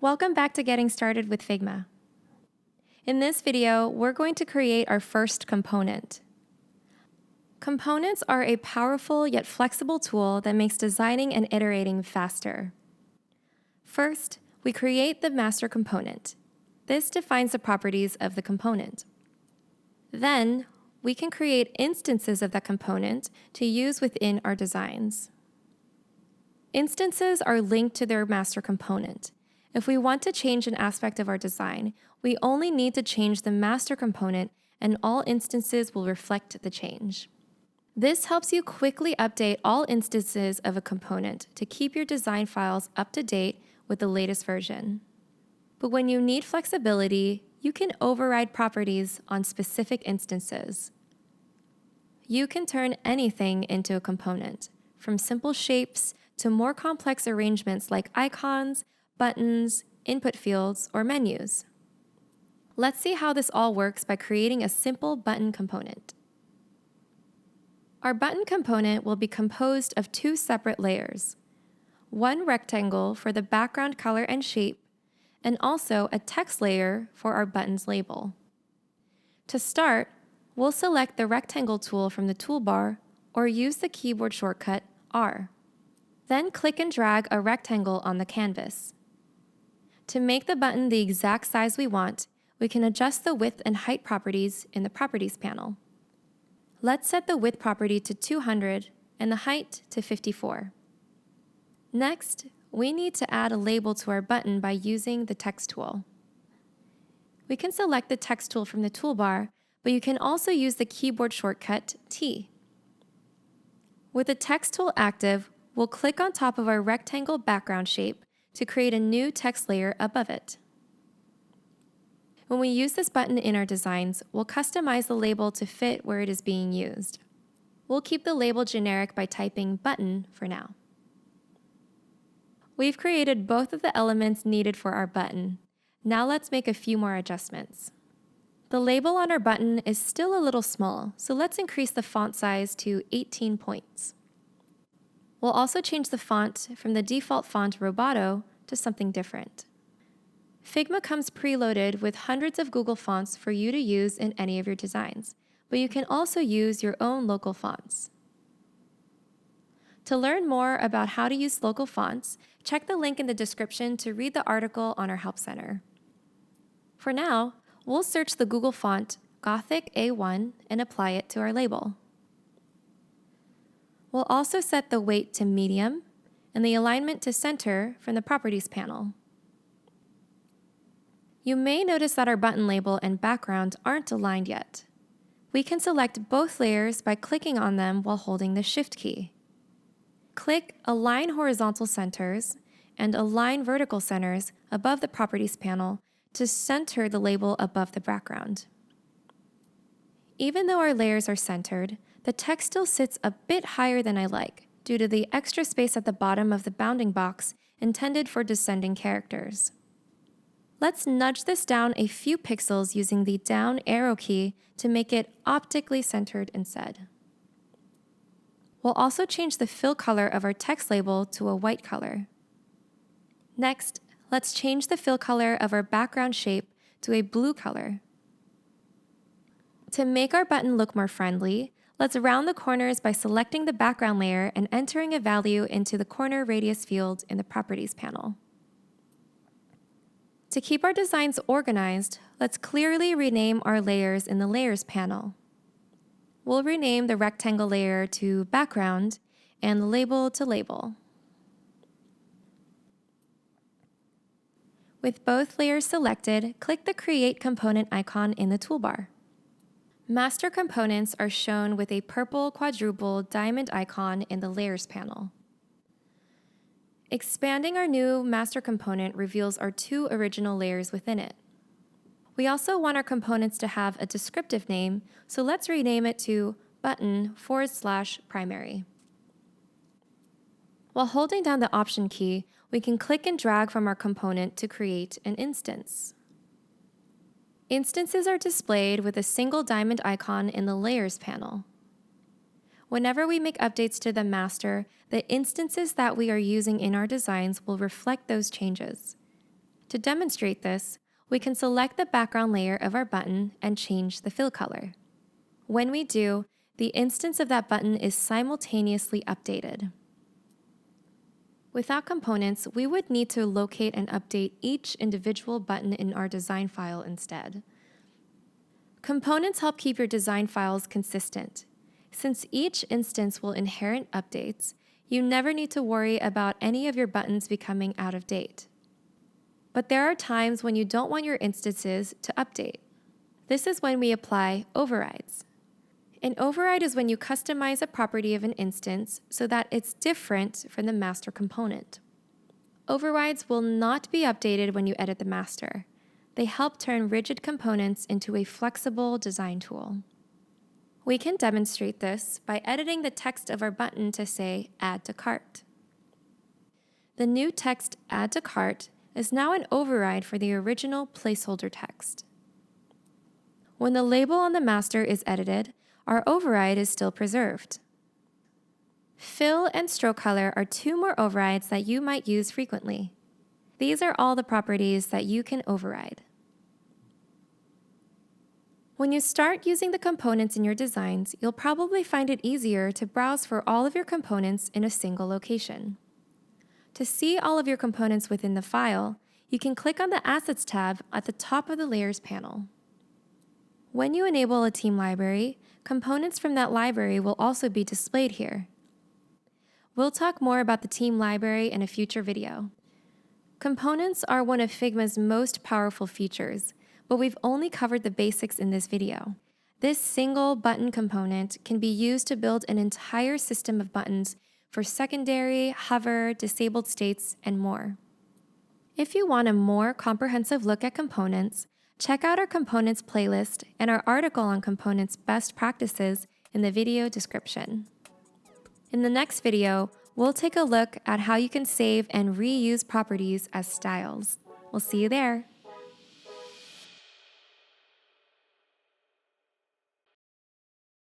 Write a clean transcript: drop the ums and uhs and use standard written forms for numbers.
Welcome back to Getting Started with Figma. In this video, we're going to create our first component. Components are a powerful yet flexible tool that makes designing and iterating faster. First, we create the master component. This defines the properties of the component. Then, we can create instances of that component to use within our designs. Instances are linked to their master component. If we want to change an aspect of our design, we only need to change the master component and all instances will reflect the change. This helps you quickly update all instances of a component to keep your design files up to date with the latest version. But when you need flexibility, you can override properties on specific instances. You can turn anything into a component, from simple shapes to more complex arrangements like icons, buttons, input fields, or menus. Let's see how this all works by creating a simple button component. Our button component will be composed of two separate layers, one rectangle for the background color and shape, and also a text layer for our button's label. To start, we'll select the rectangle tool from the toolbar or use the keyboard shortcut R. Then click and drag a rectangle on the canvas. To make the button the exact size we want, we can adjust the width and height properties in the Properties panel. Let's set the width property to 200 and the height to 54. Next, we need to add a label to our button by using the Text tool. We can select the Text tool from the toolbar, but you can also use the keyboard shortcut T. With the Text tool active, we'll click on top of our rectangle background shape to create a new text layer above it. When we use this button in our designs, we'll customize the label to fit where it is being used. We'll keep the label generic by typing button for now. We've created both of the elements needed for our button. Now let's make a few more adjustments. The label on our button is still a little small, so let's increase the font size to 18 points. We'll also change the font from the default font Roboto to something different. Figma comes preloaded with hundreds of Google fonts for you to use in any of your designs, but you can also use your own local fonts. To learn more about how to use local fonts, check the link in the description to read the article on our Help Center. For now, we'll search the Google font Gothic A1 and apply it to our label. We'll also set the weight to medium and the alignment to center from the Properties panel. You may notice that our button label and background aren't aligned yet. We can select both layers by clicking on them while holding the Shift key. Click Align Horizontal Centers and Align Vertical Centers above the Properties panel to center the label above the background. Even though our layers are centered, the text still sits a bit higher than I like due to the extra space at the bottom of the bounding box intended for descending characters. Let's nudge this down a few pixels using the down arrow key to make it optically centered instead. We'll also change the fill color of our text label to a white color. Next, let's change the fill color of our background shape to a blue color. To make our button look more friendly, let's round the corners by selecting the background layer and entering a value into the corner radius field in the Properties panel. To keep our designs organized, let's clearly rename our layers in the Layers panel. We'll rename the rectangle layer to Background and the label to Label. With both layers selected, click the Create Component icon in the toolbar. Master components are shown with a purple quadruple diamond icon in the Layers panel. Expanding our new master component reveals our two original layers within it. We also want our components to have a descriptive name, so let's rename it to button/primary. While holding down the Option key, we can click and drag from our component to create an instance. Instances are displayed with a single diamond icon in the Layers panel. Whenever we make updates to the master, the instances that we are using in our designs will reflect those changes. To demonstrate this, we can select the background layer of our button and change the fill color. When we do, the instance of that button is simultaneously updated. Without components, we would need to locate and update each individual button in our design file instead. Components help keep your design files consistent. Since each instance will inherit updates, you never need to worry about any of your buttons becoming out of date. But there are times when you don't want your instances to update. This is when we apply overrides. An override is when you customize a property of an instance so that it's different from the master component. Overrides will not be updated when you edit the master. They help turn rigid components into a flexible design tool. We can demonstrate this by editing the text of our button to say Add to Cart. The new text Add to Cart is now an override for the original placeholder text. When the label on the master is edited, our override is still preserved. Fill and stroke color are two more overrides that you might use frequently. These are all the properties that you can override. When you start using the components in your designs, you'll probably find it easier to browse for all of your components in a single location. To see all of your components within the file, you can click on the Assets tab at the top of the Layers panel. When you enable a team library, components from that library will also be displayed here. We'll talk more about the team library in a future video. Components are one of Figma's most powerful features, but we've only covered the basics in this video. This single button component can be used to build an entire system of buttons for secondary, hover, disabled states, and more. If you want a more comprehensive look at components, check out our components playlist and our article on components best practices in the video description. In the next video, we'll take a look at how you can save and reuse properties as styles. We'll see you there.